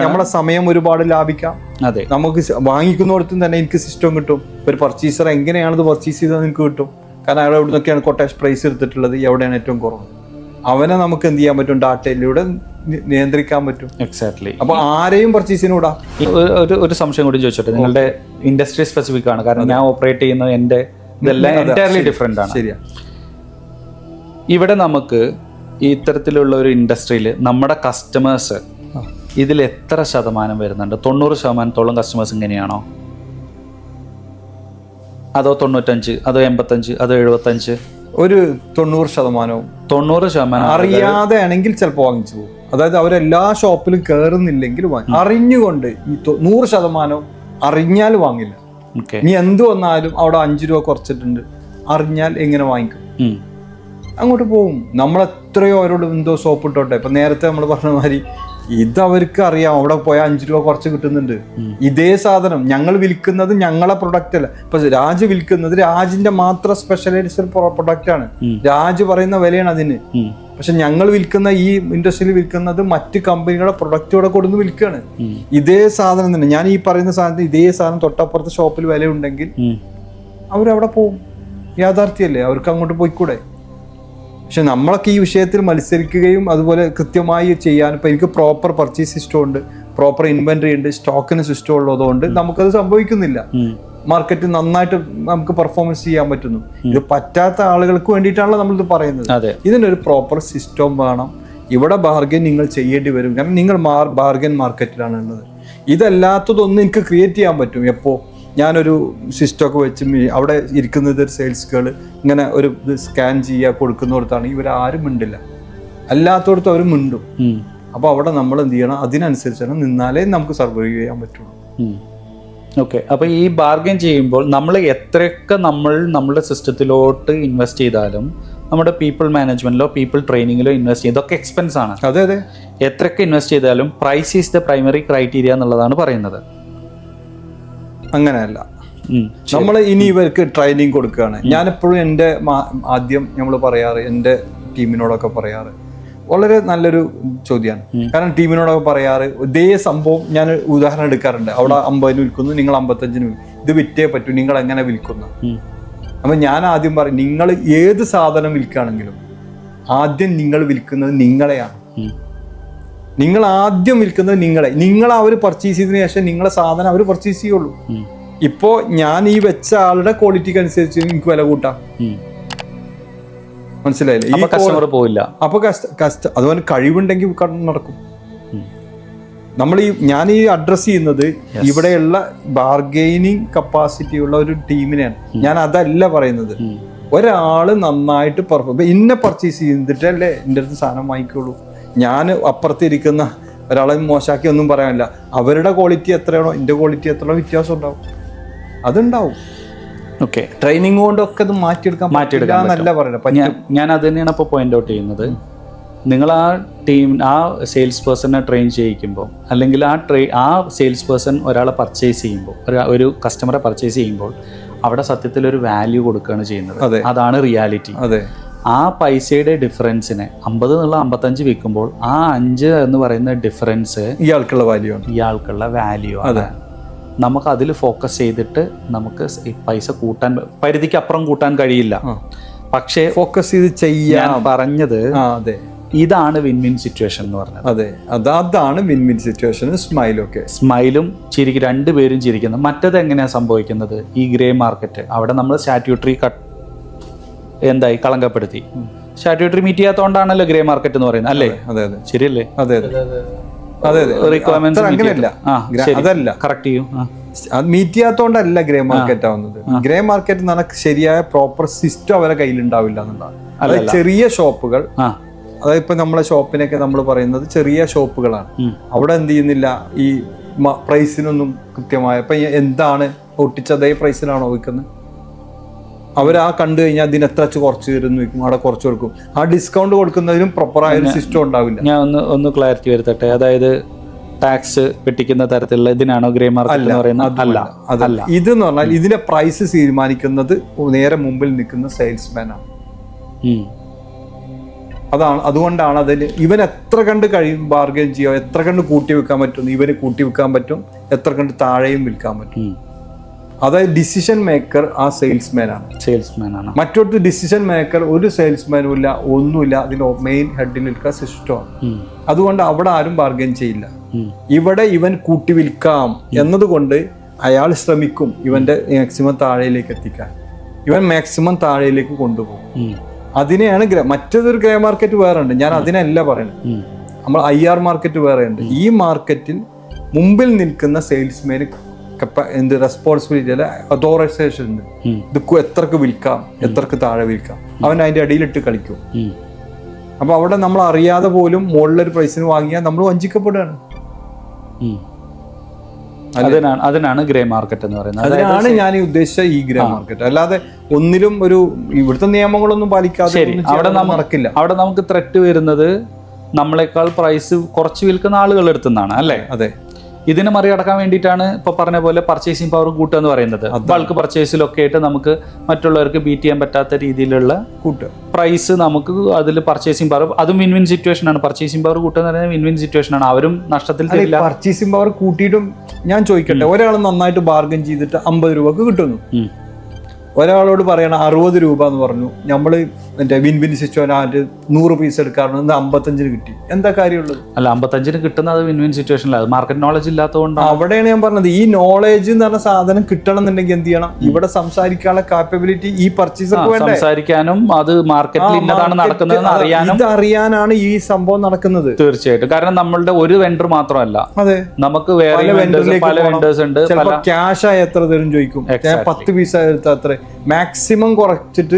നമ്മളെ സമയം ഒരുപാട് ലാഭിക്കാം. അതെ, നമുക്ക് വാങ്ങിക്കുന്നിടത്തും തന്നെ എനിക്ക് സിസ്റ്റം കിട്ടും. ഒരു പർച്ചേസർ എങ്ങനെയാണത് പർച്ചേസ് ചെയ്തത് എനിക്ക് കിട്ടും. കാരണം അയാൾ എവിടെ നിന്നൊക്കെയാണ് കൊട്ടേഷൻ പ്രൈസ് എടുത്തിട്ടുള്ളത്, എവിടെയാണ് ഏറ്റവും കുറവ്, അവനെ നമുക്ക് എന്ത് ചെയ്യാൻ പറ്റും, ഡാറ്റയിലൂടെ നിയന്ത്രിക്കാൻ പറ്റും. എക്സാക്ട്ലി. അപ്പൊ ആരെയും പർച്ചേസിന് വിടാം. ഒരു സംശയം കൂടി ചോദിച്ചോട്ടെ, നിങ്ങളുടെ ഇൻഡസ്ട്രി സ്പെസിഫിക് ആണ്, കാരണം ഞാൻ ഓപ്പറേറ്റ് ചെയ്യുന്ന എന്റെ ഇതെല്ലാം എൻറ്റയർലി ഡിഫറെന്റ് ആണ്. ശരിയാ. ഇവിടെ നമുക്ക് ഈ ഇത്തരത്തിലുള്ള ഒരു ഇൻഡസ്ട്രിയിൽ നമ്മുടെ കസ്റ്റമേഴ്സ് ഇതിൽ എത്ര ശതമാനം വരുന്നുണ്ട്? 90% കസ്റ്റമേഴ്സ് ഇങ്ങനെയാണോ, അതോ 95, അതോ 85, അതോ 75? ഒരു 90% അറിയാതെ ആണെങ്കിൽ ചിലപ്പോൾ വാങ്ങിച്ചു പോകും. അതായത് അവരെല്ലാ ഷോപ്പിലും കയറുന്നില്ലെങ്കിൽ അറിഞ്ഞുകൊണ്ട് ഈ 100% അറിഞ്ഞാൽ വാങ്ങില്ല. നീ എന്ത് വന്നാലും അവിടെ 5 രൂപ കുറച്ചിട്ടുണ്ട്, അറിഞ്ഞാൽ എങ്ങനെ വാങ്ങിക്കും? അങ്ങോട്ട് പോകും. നമ്മളെത്രയോ അവരോട് എന്തോ സോപ്പ് ഇട്ടോട്ടെ. ഇപ്പൊ നേരത്തെ നമ്മൾ പറഞ്ഞ മാതിരി ഇത് അവർക്ക് അറിയാം, അവിടെ പോയാൽ 5 രൂപ കുറച്ച് കിട്ടുന്നുണ്ട്. ഇതേ സാധനം ഞങ്ങൾ വിൽക്കുന്നത് ഞങ്ങളെ പ്രൊഡക്റ്റ് അല്ല. ഇപ്പൊ രാജ് വിൽക്കുന്നത് രാജിന്റെ മാത്രം സ്പെഷ്യലൈസ്ഡ് പ്രൊഡക്റ്റ് ആണ്. രാജ് പറയുന്ന വിലയാണ് അതിന്. പക്ഷെ ഞങ്ങൾ വിൽക്കുന്ന ഈ ഇൻഡസ്ട്രിയിൽ വിൽക്കുന്നത് മറ്റ് കമ്പനികളുടെ പ്രൊഡക്റ്റുകളെ കൊടുന്ന് വിൽക്കുകയാണ്. ഇതേ സാധനം തന്നെ, ഞാൻ ഈ പറയുന്ന സാധനത്തിന് ഇതേ സാധനം തൊട്ടപ്പുറത്തെ ഷോപ്പിൽ വില ഉണ്ടെങ്കിൽ അവരവിടെ പോകും. യാഥാർത്ഥ്യമല്ലേ, അവർക്ക് അങ്ങോട്ട് പോയിക്കൂടെ? പക്ഷെ നമ്മളൊക്കെ ഈ വിഷയത്തിൽ മത്സരിക്കുകയും അതുപോലെ കൃത്യമായി ചെയ്യാൻ, ഇപ്പം എനിക്ക് പ്രോപ്പർ പർച്ചേസ് സിസ്റ്റം ഉണ്ട്, പ്രോപ്പർ ഇൻവെന്ററി ഉണ്ട്, സ്റ്റോക്കിന് സിസ്റ്റം ഉള്ളതുകൊണ്ട് നമുക്കത് സംഭവിക്കുന്നില്ല. മാർക്കറ്റ് നന്നായിട്ട് നമുക്ക് പെർഫോമൻസ് ചെയ്യാൻ പറ്റുന്നു. ഇത് പറ്റാത്ത ആളുകൾക്ക് വേണ്ടിയിട്ടാണല്ലോ നമ്മളിത് പറയുന്നത്. ഇതിനൊരു പ്രോപ്പർ സിസ്റ്റം വേണം. ഇവിടെ ബാർഗൻ നിങ്ങൾ ചെയ്യേണ്ടി വരും, കാരണം നിങ്ങൾ ബാർഗൻ മാർക്കറ്റിലാണ് ഉള്ളത്. ഇതല്ലാത്തതൊന്നും എനിക്ക് ക്രിയേറ്റ് ചെയ്യാൻ പറ്റും. എപ്പോൾ ഞാനൊരു സിസ്റ്റമൊക്കെ വെച്ച് അവിടെ ഇരിക്കുന്നത് ഒരു സെയിൽസ് ഗേൾ ഇങ്ങനെ ഒരു ഇത് സ്കാൻ ചെയ്യുക കൊടുക്കുന്നിടത്താണ് ഇവരാരും മിണ്ടില്ല, അല്ലാത്തടത്ത് അവർ മിണ്ടും. അപ്പോൾ അവിടെ നമ്മൾ എന്ത് ചെയ്യണം, അതിനനുസരിച്ചാണ് നിന്നാലേ നമുക്ക് സർവൈവ് ചെയ്യാൻ പറ്റുള്ളൂ. ഓക്കെ. അപ്പോൾ ഈ ബാർഗൻ ചെയ്യുമ്പോൾ നമ്മൾ എത്രയൊക്കെ നമ്മുടെ സിസ്റ്റത്തിലോട്ട് ഇൻവെസ്റ്റ് ചെയ്താലും, നമ്മുടെ പീപ്പിൾ മാനേജ്മെന്റിലോ പീപ്പിൾ ട്രെയിനിങ്ങിലോ ഇൻവെസ്റ്റ് ചെയ്യും, ഇതൊക്കെ എക്സ്പെൻസ് ആണ്. അതെ അതെ. എത്രയൊക്കെ ഇൻവെസ്റ്റ് ചെയ്താലും price is the primary criteria എന്നുള്ളതാണ് പറയുന്നത്. അങ്ങനെയല്ല. നമ്മൾ ഇനി ഇവർക്ക് ട്രെയിനിങ് കൊടുക്കുകയാണ്. ഞാനെപ്പോഴും എൻ്റെ ആദ്യം നമ്മൾ പറയാറ്, എൻ്റെ ടീമിനോടൊക്കെ പറയാറ്, വളരെ നല്ലൊരു ചോദ്യമാണ്. കാരണം ടീമിനോടൊക്കെ പറയാറ് ഇതേ സംഭവം ഞാൻ ഉദാഹരണം എടുക്കാറുണ്ട്. അവിടെ 50 വിൽക്കുന്നു, നിങ്ങൾ 55 ഇത് വിറ്റേ പറ്റൂ, നിങ്ങൾ എങ്ങനെ വിൽക്കുന്നു? അപ്പം ഞാൻ ആദ്യം പറയും, നിങ്ങൾ ഏത് സാധനം വിൽക്കുകയാണെങ്കിലും ആദ്യം നിങ്ങൾ വിൽക്കുന്നത് നിങ്ങളെയാണ്. നിങ്ങൾ ആദ്യം വിൽക്കുന്നത് നിങ്ങൾ അവർ പർച്ചേസ് ചെയ്തതിനു ശേഷം നിങ്ങളെ സാധനം അവർ പർച്ചേസ് ചെയ്യുള്ളൂ. ഇപ്പോ ഞാൻ ഈ വെച്ച ആളുടെ ക്വാളിറ്റിക്ക് അനുസരിച്ച് എനിക്ക് വില കൂട്ടാം. മനസ്സിലായില്ലേ? ഈ കസ്റ്റമർ പോയില്ല. അപ്പൊ അതുപോലെ കഴിവുണ്ടെങ്കിൽ നടക്കും. ഞാൻ ഈ അഡ്രസ് ചെയ്യുന്നത് ഇവിടെയുള്ള ബാർഗെയിനിങ് കപ്പാസിറ്റി ഉള്ള ഒരു ടീമിനെയാണ്. ഞാൻ അതല്ല പറയുന്നത്. ഒരാള് നന്നായിട്ട് ഇന്നെ പർച്ചേസ് ചെയ്തിട്ടല്ലേ എൻ്റെ അടുത്ത് സാധനം വാങ്ങിക്കുള്ളൂ. ഞാൻ അപ്പുറത്തിരിക്കുന്ന ഒരാളെ മോശമാക്കി ഒന്നും പറയാനില്ല. അവരുടെ ക്വാളിറ്റി എത്രയാണോ എൻ്റെ ക്വാളിറ്റി എത്രയാണോ വ്യത്യാസം ഉണ്ടാവും, അതുണ്ടാവും. ഓക്കെ. ട്രെയിനിങ് കൊണ്ടൊക്കെ അത് മാറ്റിയെടുക്കാൻ നല്ല പറയുന്നത്. ഞാൻ അത് തന്നെയാണ് ഇപ്പോൾ പോയിന്റ് ഔട്ട് ചെയ്യുന്നത്. നിങ്ങൾ ആ സെയിൽസ് പേഴ്സണെ ട്രെയിൻ ചെയ്യിക്കുമ്പോൾ, അല്ലെങ്കിൽ ആ സെയിൽസ് പേഴ്സൺ ഒരാളെ പർച്ചേസ് ചെയ്യുമ്പോൾ, ഒരു കസ്റ്റമറെ പർച്ചേസ് ചെയ്യുമ്പോൾ അവിടെ സത്യത്തിൽ ഒരു വാല്യൂ കൊടുക്കുകയാണ് ചെയ്യുന്നത്. അതാണ് റിയാലിറ്റി. അതെ. ആ പൈസയുടെ ഡിഫറൻസിനെ 50 എന്നുള്ള 55 വിൽക്കുമ്പോൾ ആ 5 എന്ന് പറയുന്ന ഡിഫറൻസ് ഇയാൾക്കുള്ള വാല്യൂ ആണ്. നമുക്ക് അതിൽ ഫോക്കസ് ചെയ്തിട്ട് നമുക്ക് പൈസ കൂട്ടാൻ, പരിധിക്ക് അപ്പുറം കൂട്ടാൻ കഴിയില്ല. പക്ഷേ ഫോക്കസ് ചെയ്ത് ചെയ്യാൻ പറഞ്ഞത് ഇതാണ് വിൻ വിൻ സിറ്റുവേഷൻ എന്ന് പറഞ്ഞത്. അതെ, അതാണ് വിൻ വിൻ സിറ്റുവേഷൻ. സ്മൈലും ചിരിക്കും, രണ്ടുപേരും ചിരിക്കുന്നത്. മറ്റത് എങ്ങനെയാണ് സംഭവിക്കുന്നത്? ഈ ഗ്രേ മാർക്കറ്റ്, അവിടെ നമ്മൾ സ്റ്റാറ്റ്യൂട്ടറി എന്തായി കളങ്കപ്പെടുത്തി. സ്റ്റാറ്റ്യൂട്ടറി മീറ്റ് ചെയ്യാത്തതുകൊണ്ടാണല്ലോ ഗ്രേ മാർക്കറ്റ് എന്ന് പറയുന്നത്, അല്ലേ? അതെ അതെ, ശരിയല്ലേ? അതെ അതെ അതെ. റിക്വയർമെന്റ്സ് അങ്ങനെയല്ല, അതല്ല കറക്റ്റ് ചെയ്യൂ. മീറ്റ് ചെയ്യാത്തോണ്ടല്ല ഗ്രേ മാർക്കറ്റ് ആവുന്നത്. ഗ്രേ മാർക്കറ്റ് എന്ന് പറഞ്ഞാൽ ശരിയായ പ്രോപ്പർ സിസ്റ്റം അവരെ കയ്യിൽ ഉണ്ടാവില്ല എന്നുള്ളതാണ്. അതായത് ചെറിയ ഷോപ്പുകൾ, അതായത് ഇപ്പൊ നമ്മളെ ഷോപ്പിനൊക്കെ നമ്മൾ പറയുന്നത് ചെറിയ ഷോപ്പുകളാണ്. അവിടെ എന്ത് ചെയ്യുന്നില്ല, ഈ പ്രൈസിനൊന്നും കൃത്യമായ, ഇപ്പൊ എന്താണ് ഒട്ടിച്ചതേ പ്രൈസിലാണോ വിൽക്കുന്നത്? അവർ കണ്ടു കഴിഞ്ഞാൽ അതിന് എത്ര കുറച്ച് തരുന്നു വെക്കും, അവിടെ കുറച്ച് കൊടുക്കും. ആ ഡിസ്കൗണ്ട് കൊടുക്കുന്നതിനും പ്രോപ്പറായ ഒരു സിസ്റ്റം ഉണ്ടാവില്ല. ഞാൻ ഒന്ന് ക്ലാരിറ്റി വരുത്തട്ടെ. അതായത് ടാക്സ് വെട്ടിക്കുന്ന തരത്തിലുള്ള ഇതിനാണോ ഗ്രേ മാർക്കറ്റ് എന്ന് പറയുന്നത്? അല്ല. ഇതെന്ന് പറഞ്ഞാൽ ഇതിന്റെ പ്രൈസ് തീരുമാനിക്കുന്നത് നേരെ മുമ്പിൽ നിൽക്കുന്ന സെയിൽസ്മാൻ ആണ്. അതുകൊണ്ടാണ് അതിൽ ഇവൻ എത്ര കണ്ട് കഴിയും ബാർഗെയിൻ ചെയ്യുക, എത്ര കണ്ട് കൂട്ടി വെക്കാൻ പറ്റും, ഇവന് കൂട്ടി വെക്കാൻ പറ്റും, എത്ര കണ്ട് താഴെയും വിൽക്കാൻ പറ്റും. അതായത് ഡിസിഷൻ മേക്കർ ആ സെയിൽസ്മാൻ ആണ്. മറ്റൊരു ഡിസിഷൻ മേക്കർ ഒരു സെയിൽസ്മാനും ഇല്ല, ഒന്നുമില്ല. അതിന്റെ മെയിൻ ഹെഡിൽ നിൽക്കുക സിസ്റ്റമാണ്. അതുകൊണ്ട് അവിടെ ആരും ബാർഗെയിൻ ചെയ്യില്ല. ഇവിടെ ഇവൻ കൂട്ടി വിൽക്കാം എന്നതുകൊണ്ട് അയാൾ ശ്രമിക്കും ഇവന്റെ മാക്സിമം താഴേലേക്ക് എത്തിക്കാൻ. ഇവൻ മാക്സിമം താഴേലേക്ക് കൊണ്ടുപോകും. അതിനെയാണ് മറ്റൊരു ഗ്രേ മാർക്കറ്റ് വേറെ ഉണ്ട്. ഞാൻ അതിനല്ല പറയുന്നത്. നമ്മൾ IR മാർക്കറ്റ് വേറെ ഉണ്ട്. ഈ മാർക്കറ്റിൽ മുമ്പിൽ നിൽക്കുന്ന സെയിൽസ്മാന് എന്ത് റെസ്പോൺസിബിലിറ്റി അല്ല, അതോറൈസേഷൻ ഉണ്ട്. ഇത് എത്രക്ക് വിൽക്കാം, എത്രക്ക് താഴെ വിൽക്കാം, അവൻ അതിന്റെ അടിയിലിട്ട് കളിക്കും. അപ്പൊ അവിടെ നമ്മൾ അറിയാതെ പോലും മുകളിലൊരു പ്രൈസിന് വാങ്ങിയാൽ നമ്മൾ വഞ്ചിക്കപ്പെടുകയാണ്. അതിനാണ് ഗ്രേ മാർക്കറ്റ് എന്ന് പറയുന്നത്. അതിനാണ് ഞാൻ ഉദ്ദേശിച്ച ഈ ഗ്രേ മാർക്കറ്റ്. അല്ലാതെ ഒന്നിലും ഒരു ഇവിടുത്തെ നിയമങ്ങളൊന്നും പാലിക്കാതെ നടക്കില്ല. അവിടെ നമുക്ക് ത്രെറ്റ് വരുന്നത് നമ്മളെക്കാൾ പ്രൈസ് കുറച്ച് വിൽക്കുന്ന ആളുകളുടെ അടുത്തുനിന്നാണ് അല്ലേ? അതെ. ഇതിനെ മറികടക്കാൻ വേണ്ടിയിട്ടാണ് ഇപ്പൊ പറഞ്ഞ പോലെ പർച്ചേസിംഗ് പവർ കൂട്ടുക എന്ന് പറയുന്നത്. ബൾക്ക് പർച്ചേസിലൊക്കെ ആയിട്ട് നമുക്ക് മറ്റുള്ളവർക്ക് ബീറ്റ് ചെയ്യാൻ പറ്റാത്ത രീതിയിലുള്ള പ്രൈസ് നമുക്ക് അതിൽ പർച്ചേസിംഗ് പവർ, അതും വിൻ വിൻ സിറ്റുവേഷൻ ആണ്. പർച്ചേസിംഗ് പവർ കൂട്ടുക എന്ന് പറയുന്നത് വിൻ വിൻ സിറ്റുവേഷൻ ആണ്. അവരും നഷ്ടത്തിൽ തരില്ല. പർച്ചേസിംഗ് പവർ കൂട്ടിയിട്ടും ഞാൻ ചോദിക്കട്ടെ, ഒരാൾ നന്നായിട്ട് ബാർഗൻ ചെയ്തിട്ട് 50 രൂപക്ക് കിട്ടുന്നു, ഒരാളോട് പറയണം 60 രൂപ എന്ന് പറഞ്ഞു, നമ്മള് മറ്റേ വിൻ വിൻ സിറ്റുവേഷൻ 100 പീസ് എടുക്കാറുണ്ട്, 55 കിട്ടി, എന്താ കാര്യമുള്ളത്? അല്ല, 55 കിട്ടുന്നത് വിൻ വിൻ സിറ്റുവേഷനിലാണ്. മാർക്കറ്റ് നോളജ് ഇല്ലാത്തതുകൊണ്ട് അവിടെയാണ് ഞാൻ പറഞ്ഞത്. ഈ നോളേജ് എന്ന് പറഞ്ഞ സാധനം കിട്ടണം എന്നുണ്ടെങ്കിൽ എന്ത് ചെയ്യണം? ഇവിടെ സംസാരിക്കാനുള്ള കാപ്പബിലിറ്റി ഈ പർച്ചേസർക്ക് വേണ്ടേ? സംസാരിക്കാനും അത് മാർക്കറ്റിൽ ഇന്നതാണ് നടക്കുന്നത് അറിയാനും, ഇത് അറിയാനാണ് ഈ സംഭവം നടക്കുന്നത്. തീർച്ചയായിട്ടും. കാരണം നമ്മളുടെ ഒരു വെണ്ടർ മാത്രമല്ല, അതെ, നമുക്ക് വേറെ പല വെണ്ടേഴ്സ് ഉണ്ട്. ക്യാഷ് ആയി എത്ര തരും ചോദിക്കും, 10 പീസ് എടുത്ത അത്ര മാക്സിമം കുറച്ചിട്ട്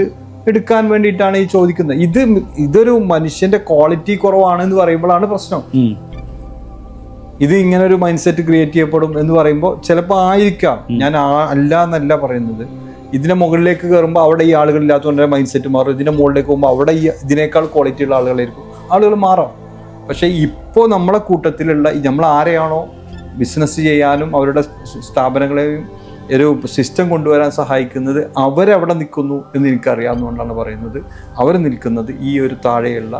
എടുക്കാൻ വേണ്ടിയിട്ടാണ് ഈ ചോദിക്കുന്നത്. ഇതൊരു മനുഷ്യന്റെ ക്വാളിറ്റി കുറവാണെന്ന് പറയുമ്പോഴാണ് പ്രശ്നം. ഇത് ഇങ്ങനെ ഒരു മൈൻഡ് സെറ്റ് ക്രിയേറ്റ് ചെയ്യപ്പെടും എന്ന് പറയുമ്പോൾ ചിലപ്പോൾ ആയിരിക്കാം. ഞാൻ അല്ല എന്നല്ല പറയുന്നത്. ഇതിന്റെ മുകളിലേക്ക് കയറുമ്പോൾ അവിടെ ഈ ആളുകൾ ഇല്ലാത്തതുകൊണ്ട് മൈൻഡ് സെറ്റ് മാറും. ഇതിന്റെ മുകളിലേക്ക് പോകുമ്പോൾ അവിടെ ഈ ഇതിനേക്കാൾ ക്വാളിറ്റി ഉള്ള ആളുകളായിരിക്കും, ആളുകൾ മാറാം. പക്ഷെ ഇപ്പോൾ നമ്മളെ കൂട്ടത്തിലുള്ള നമ്മൾ ആരെയാണോ ബിസിനസ് ചെയ്യാനും അവരുടെ സ്ഥാപനങ്ങളെയും ഒരു സിസ്റ്റം കൊണ്ടുവരാൻ സഹായിക്കുന്നത്, അവരവിടെ നിൽക്കുന്നു എന്ന് എനിക്കറിയാവുന്നതുകൊണ്ടാണ് പറയുന്നത്. അവർ നിൽക്കുന്നത് ഈ ഒരു താഴെയുള്ള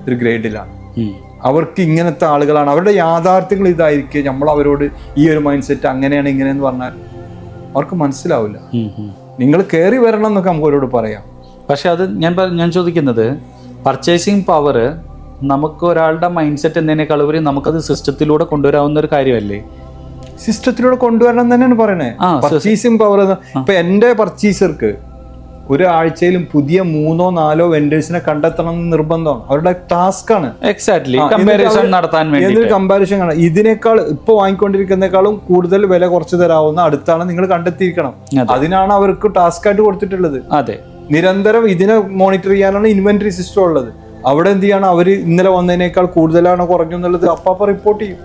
ഒരു ഗ്രേഡിലാണ്. അവർക്ക് ഇങ്ങനത്തെ ആളുകളാണ്, അവരുടെ യാഥാർത്ഥ്യങ്ങൾ ഇതായിരിക്കും. നമ്മൾ അവരോട് ഈ ഒരു മൈൻഡ് സെറ്റ് അങ്ങനെയാണ് ഇങ്ങനെയെന്ന് പറഞ്ഞാൽ അവർക്ക് മനസ്സിലാവില്ല. നിങ്ങൾ കയറി വരണം എന്നൊക്കെ നമുക്ക് അവരോട് പറയാം. പക്ഷെ അത് ഞാൻ ചോദിക്കുന്നത്, പർച്ചേസിങ് പവർ നമുക്ക് ഒരാളുടെ മൈൻഡ് സെറ്റ് എന്നതിനേക്കാൾ ഉപരി നമുക്കത് സിസ്റ്റത്തിലൂടെ കൊണ്ടുവരാവുന്ന ഒരു കാര്യമല്ലേ? സിസ്റ്റത്തിലൂടെ കൊണ്ടുവരണം തന്നെയാണ് പറയണേ. പർച്ചേസിംഗ് പവർ ഇപ്പൊ എന്റെ പർച്ചേസർക്ക് ഒരാഴ്ചയിലും പുതിയ 3-4 വെൻഡേഴ്സിനെ കണ്ടെത്തണം എന്ന് നിർബന്ധമാണ്. അവരുടെ ടാസ്ക് ആണ്. കമ്പാരിസൺ ആണ്. ഇതിനേക്കാൾ ഇപ്പൊ വാങ്ങിക്കൊണ്ടിരിക്കുന്നേക്കാളും കൂടുതൽ വില കുറച്ച് തരാവുന്ന അടുത്താണ് നിങ്ങൾ കണ്ടെത്തിയിരിക്കണം. അതിനാണ് അവർക്ക് ടാസ്ക് ആയിട്ട് കൊടുത്തിട്ടുള്ളത്. അതെ, നിരന്തരം ഇതിനെ മോണിറ്റർ ചെയ്യാനാണ് ഇൻവെന്ററി സിസ്റ്റം ഉള്ളത്. അവിടെ എന്ത് ചെയ്യണം? അവര് ഇന്നലെ വന്നതിനേക്കാൾ കൂടുതലാണോ കുറഞ്ഞു എന്നുള്ളത് അപ്പ റിപ്പോർട്ട് ചെയ്യും.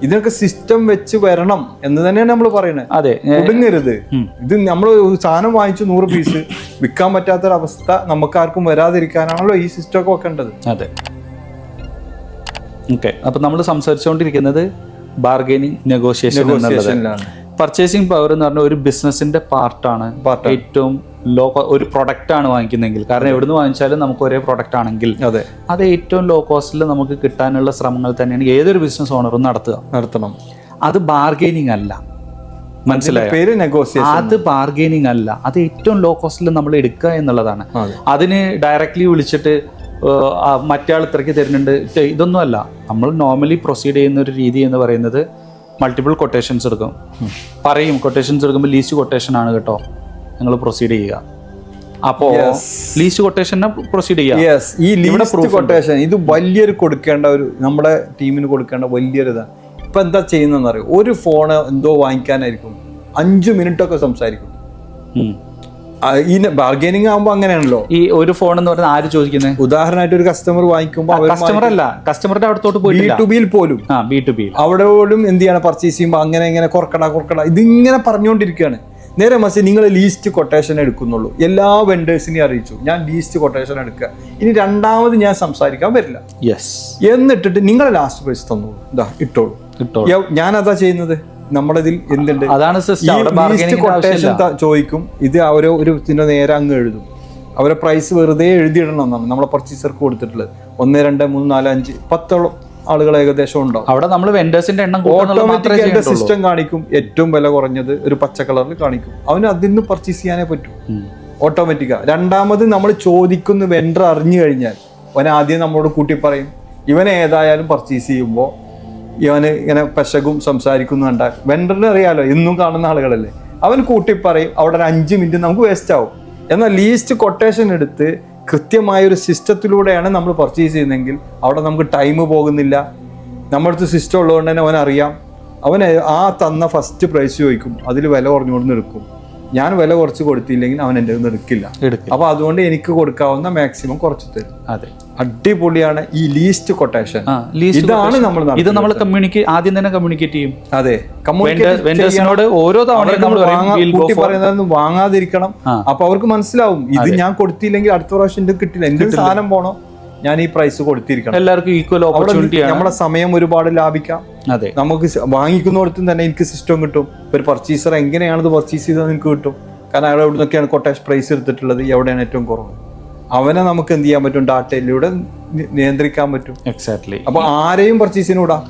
ഇതിനൊക്കെ സിസ്റ്റം വെച്ച് വരണം എന്ന് തന്നെയാണ് നമ്മൾ പറയുന്നത്. അതെ, ഒടുങ്ങരുത്. ഇത് നമ്മൾ സാധനം വാങ്ങിച്ചു 100 പീസ് വിൽക്കാൻ പറ്റാത്തൊരവസ്ഥ നമുക്ക് ആർക്കും വരാതിരിക്കാനാണല്ലോ ഈ സിസ്റ്റം ഒക്കെ വെക്കേണ്ടത്. അതെ, ഓക്കെ. അപ്പൊ നമ്മൾ സംസാരിച്ചുകൊണ്ടിരിക്കുന്നത് ബാർഗൈനിങ് നെഗോഷിയേഷനിലാണ്. പർച്ചേസിംഗ് പവർ എന്ന് പറഞ്ഞാൽ ഒരു ബിസിനസിന്റെ പാർട്ടാണ്. ഏറ്റവും ഒരു പ്രൊഡക്റ്റ് ആണ് വാങ്ങിക്കുന്നെങ്കിൽ, കാരണം എവിടുന്ന് വാങ്ങിച്ചാലും നമുക്ക് ഒരേ പ്രൊഡക്റ്റ് ആണെങ്കിൽ അത് ഏറ്റവും ലോ കോസ്റ്റിൽ നമുക്ക് കിട്ടാനുള്ള ശ്രമങ്ങൾ തന്നെയാണ് ഏതൊരു ബിസിനസ് ഓണറും നടത്തണം. അത് ബാർഗൈനിങ് അല്ല, മനസ്സിലായോ? അത് ബാർഗൈനിങ് അല്ല, അത് ഏറ്റവും ലോ കോസ്റ്റിൽ നമ്മൾ എടുക്കുക എന്നുള്ളതാണ്. അതിന് ഡയറക്ട്ലി വിളിച്ചിട്ട് മറ്റേ ആൾ ഇത്രയ്ക്ക് തരുന്നുണ്ട്, ഇതൊന്നും അല്ല. നമ്മൾ നോർമലി പ്രൊസീഡ് ചെയ്യുന്ന ഒരു രീതി എന്ന് പറയുന്നത് മൾട്ടിപ്പിൾ കൊട്ടേഷൻസ് എടുക്കും. കൊട്ടേഷൻസ് എടുക്കുമ്പോൾ ലീസ്റ്റ് കൊട്ടേഷൻ ആണ് കേട്ടോ, നിങ്ങൾ പ്രൊസീഡ് ചെയ്യുക. അപ്പോ ലീസ്റ്റ് കൊട്ടേഷനെ പ്രൊസീഡ് ചെയ്യുക. ഈ ലീസ്റ്റ് കൊട്ടേഷൻ ഇത് വലിയൊരു കൊടുക്കേണ്ട ഒരു നമ്മുടെ ടീമിന് കൊടുക്കേണ്ട വലിയൊരു ഇതാണ്. ഇപ്പൊ എന്താ ചെയ്യുന്നതെന്ന് അറിയോ? ഒരു ഫോണ് എന്തോ വാങ്ങിക്കാനായിരിക്കും 5 മിനിറ്റൊക്കെ സംസാരിക്കും. ഈ ബാർഗൈനിങ് ആകുമ്പോൾ അങ്ങനെയാണല്ലോ. ഈ ഒരു ഫോൺ എന്ന് പറഞ്ഞാൽ ആര് ചോദിക്കുന്നത്? ഉദാഹരണമായിട്ട് ഒരു കസ്റ്റമർ വാങ്ങിക്കുമ്പോൾ കസ്റ്റമറുടെ അടുത്തോട്ട് പോയി B2B പോലും അവിടെ പോലും എന്ത് ചെയ്യണം? പർച്ചേസ് ചെയ്യുമ്പോൾ അങ്ങനെ കുറക്കട ഇതിങ്ങനെ പറഞ്ഞുകൊണ്ടിരിക്കുകയാണ്. നേരെ മറിച്ച് നിങ്ങൾ ലീസ്റ്റ് കൊട്ടേഷൻ എടുക്കുന്നുള്ളൂ. എല്ലാ വെൻഡേഴ്സിനെയും അറിയിച്ചു ഞാൻ ലീസ്റ്റ് കൊട്ടേഷൻ എടുക്കുക, ഇനി രണ്ടാമത് ഞാൻ സംസാരിക്കാൻ വരില്ല. എന്നിട്ടിട്ട് നിങ്ങളെ ലാസ്റ്റ് പ്രൈസ് തന്നോളൂ, ഇതാ ഇട്ടോളൂ. ഞാൻ അതാ ചെയ്യുന്നത്. നമ്മളിതിൽ എന്തുണ്ട്? ലീസ്റ്റ് കൊട്ടേഷൻ ചോദിക്കും. ഇത് ഒരു നേരെ അങ്ങ് എഴുതും. അവരെ പ്രൈസ് വെറുതെ എഴുതിയിടണം എന്നാണ് നമ്മളെ പർച്ചേസർക്ക് കൊടുത്തിട്ടുള്ളത്. 1 2 3 4 5 10 ആളുകൾ ഏകദേശം ഉണ്ടാവും. അവിടെ നമ്മൾ വെൻഡേഴ്സിന്റെ എണ്ണം ഓട്ടോമാറ്റിക് സിസ്റ്റം കാണിക്കും, ഏറ്റവും വില കുറഞ്ഞത് ഒരു പച്ച കളറിൽ കാണിക്കും. അവന് അതിന് പർച്ചേസ് ചെയ്യാനേ പറ്റൂ ഓട്ടോമാറ്റിക്കാ. രണ്ടാമത് നമ്മൾ ചോദിക്കുന്ന വെണ്ടർ അറിഞ്ഞു കഴിഞ്ഞാൽ അവൻ ആദ്യം നമ്മളോട് കൂട്ടി പറയും. ഇവൻ ഏതായാലും പർച്ചേസ് ചെയ്യുമ്പോൾ ഇവന് ഇങ്ങനെ പെശകും സംസാരിക്കുന്നു കണ്ടാൽ വെണ്ടറിന് അറിയാലോ, എന്നും കാണുന്ന ആളുകളല്ലേ, അവൻ കൂട്ടി പറയും. അവിടെ ഒരു 5 മിനിറ്റ് നമുക്ക് വേസ്റ്റ് ആവും. എന്നാൽ ലീസ്റ്റ് കൊട്ടേഷൻ എടുത്ത് കൃത്യമായ ഒരു സിസ്റ്റത്തിലൂടെയാണ് നമ്മൾ പർച്ചേസ് ചെയ്യുന്നതെങ്കിൽ അവിടെ നമുക്ക് ടൈം പോകുന്നില്ല. നമ്മുടെ അടുത്ത് സിസ്റ്റം ഉള്ളതുകൊണ്ട് തന്നെ അവനറിയാം. അവൻ ആ തന്ന ഫസ്റ്റ് പ്രൈസ് ചോദിക്കും, അതിൽ വില കുറഞ്ഞുകൊണ്ട് എടുക്കും. ഞാൻ വില കുറച്ച് കൊടുത്തില്ലെങ്കിൽ അവൻ എൻ്റെ നിന്ന് എടുക്കില്ല. അപ്പൊ അതുകൊണ്ട് എനിക്ക് കൊടുക്കാവുന്ന മാക്സിമം കുറച്ച് തരും. അതെ, അടിപൊളിയാണ് ഈ ലീസ്റ്റ് കൊട്ടേഷൻ. ഇതാണ് നമ്മൾ ആദ്യം തന്നെ കമ്മ്യൂണിക്കേറ്റ് ചെയ്യും. അതെ, വെൻഡേഴ്സിനോട് ഓരോ പറയുന്നതൊന്നും വാങ്ങാതിരിക്കണം. അപ്പൊ അവർക്ക് മനസ്സിലാവും ഇത് ഞാൻ കൊടുത്തില്ലെങ്കിൽ അടുത്ത പ്രാവശ്യം ഇത് കിട്ടില്ല, എന്ത് സാധനം പോണോ ഞാൻ ഈ പ്രൈസ് കൊടുത്തിരിക്കണം. എല്ലാവർക്കും ഈക്വൽ ഓപ്പർച്യൂണിറ്റി. നമ്മുടെ സമയം ഒരുപാട് ലാഭിക്കാം. അതെ, നമുക്ക് വാങ്ങിക്കുന്നിടത്തും തന്നെ എനിക്ക് സിസ്റ്റം കിട്ടും. ഒരു പർച്ചേസർ എങ്ങനെയാണ് ഇത് പർച്ചേസ് ചെയ്തത് എനിക്ക് കിട്ടും. കാരണം അയാൾ എവിടെ നിന്നൊക്കെയാണ് കൊട്ടേഷൻ പ്രൈസ് എടുത്തിട്ടുള്ളത്, എവിടെയാണ് ഏറ്റവും കുറവ്, അവനെ നമുക്ക് എന്ത് ചെയ്യാൻ പറ്റും, ഡാറ്റയിലൂടെ നിയന്ത്രിക്കാൻ പറ്റും. എക്സാക്ട്ലി. അപ്പൊ ആരെയും പർച്ചേസിന് വിടാം.